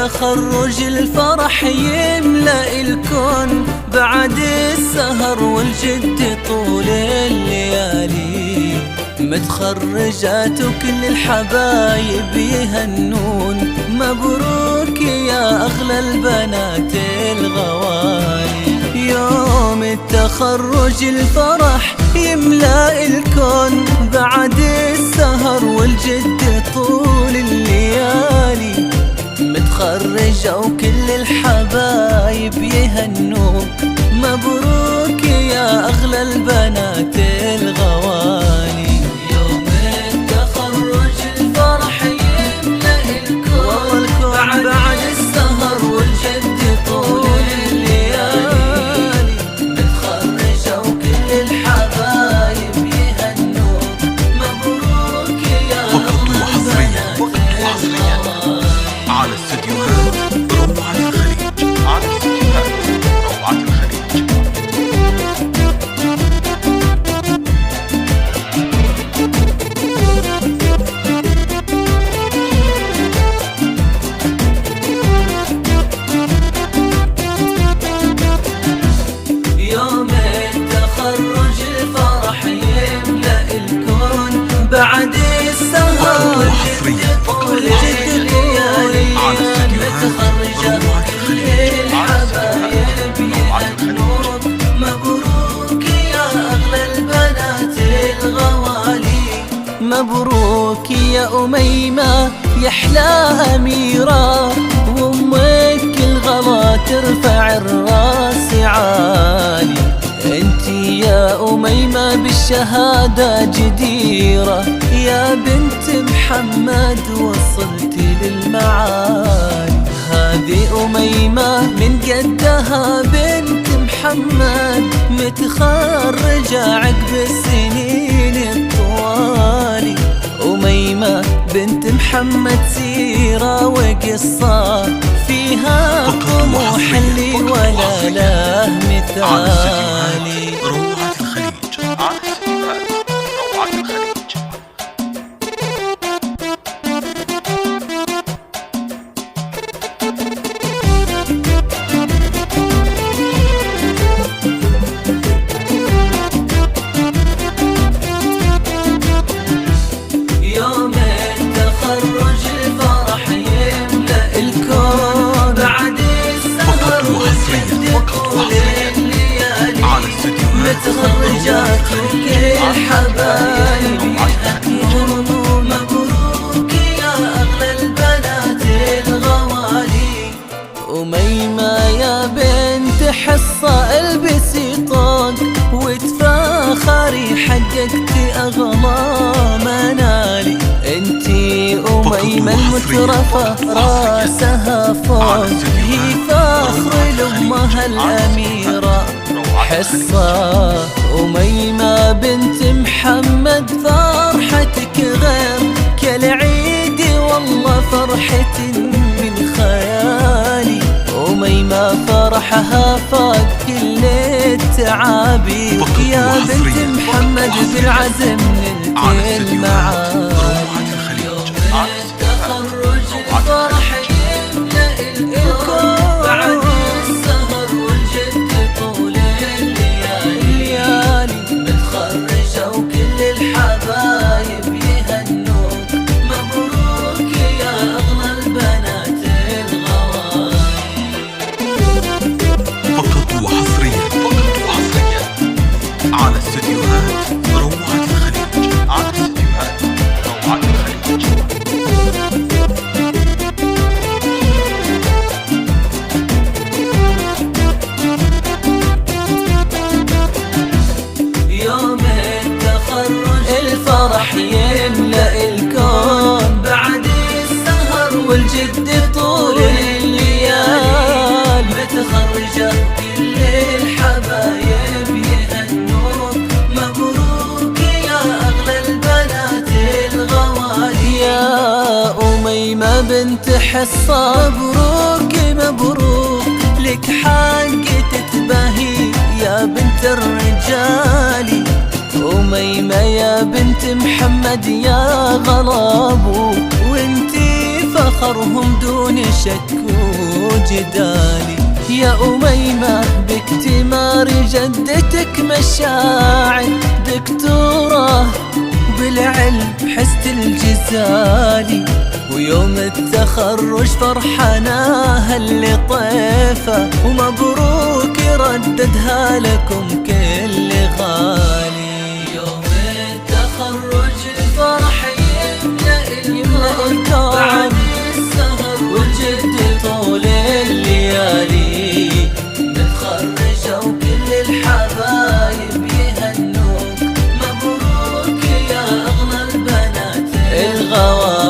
تخرج الفرح يملأ الكون بعد السهر والجد طول الليالي. متخرجات وكل الحبايب يهنون، مبروك يا أغلى البنات الغوالي. يوم التخرج الفرح يملأ الكون بعد السهر والجد طول الليالي. متخرجة وكل الحبايب يهنوك، مبروك يا أغلى البنات الغوالي. يوم التخرج الفرح يملأ الكون بعد السهر والجد طول الليالي. متخرجة وكل الحبايب يهنوك، مبروك يا أغلى البنات الغوالي. على استديوهات روعة الخليج، على استديوهات روعة الخليج. يوم التخرج الفرح يملأ الكون بعد السهر والجد طول الليالي. متخرجة كل الحبايب يهنوك، مبروك يا أغلى البنات الغوالي. مبروك يا أميمة يا أحلى أميرة، وأمك الغلا ترفع الراس عالي. انتي يا أميمة بالشهادة جديرة، يا بنت محمد وصلتي للمعالي. هذه أميمة من قدها بنت محمد، متخرجة عقب السنين الطوالي. أميمة بنت محمد سيرة وقصة، فيها طموح اللي ولا له مثالي. روعة الخليج، على استديوهات روعة الخليج. يوم التخرج الفرح يملأ الكون بعد السهر والجد طول الليالي. متخرجات كل الحبايب يهنون، مبروك يا أغلى البنات الغوالي. أميمة يا بنت حصة البسي طاق وتفاخري، حققتي أغلى منالي. انتي أميمة المترفة راسها فوق، هي فخر لأمها الأميرة حصة. أميمة بنت محمد فرحتك غير كالعيد، والله فرحة من خيالي. أميمة فرحها فاق كل التعابي، يا بنت محمد بالعزم نلتي المعالي. يوم التخرج الفرح يملأ الكون بعد السهر والجد طول الليالي. متخرجة وكل الحبايب يهنوك، مبروك يا أغلى البنات الغوالي. فقط وحصريا، فقط وحصريا على استديوهات روعة الخليج، على استديوهات روعة الخليج. يوم التخرج الفرح يملأ الكون بعد السهر والجد طول الليالي. متخرجة كل الحبايب يهنوك، مبروك يا أغلى البنات الغوالي. يا أميمة بنت حصة مبروك مبروك، لك حق تتباهي يا بنت الرجال. أميمة يا بنت محمد يا غلابو، وانتي فخرهم دون شك جدالي. يا أميمة باكتمار جدتك مشاعر، دكتورة بالعلم حست الجزالي، ويوم التخرج فرحنا اللي طيفة، ومبروك يرددها لكم كل غالي. يوم التخرج الفرح يملأ الكون السهر والجد طول الليالي، نتخرج وكل الحبايب يهنوك، مبروك يا أغلى البنات الغوالي.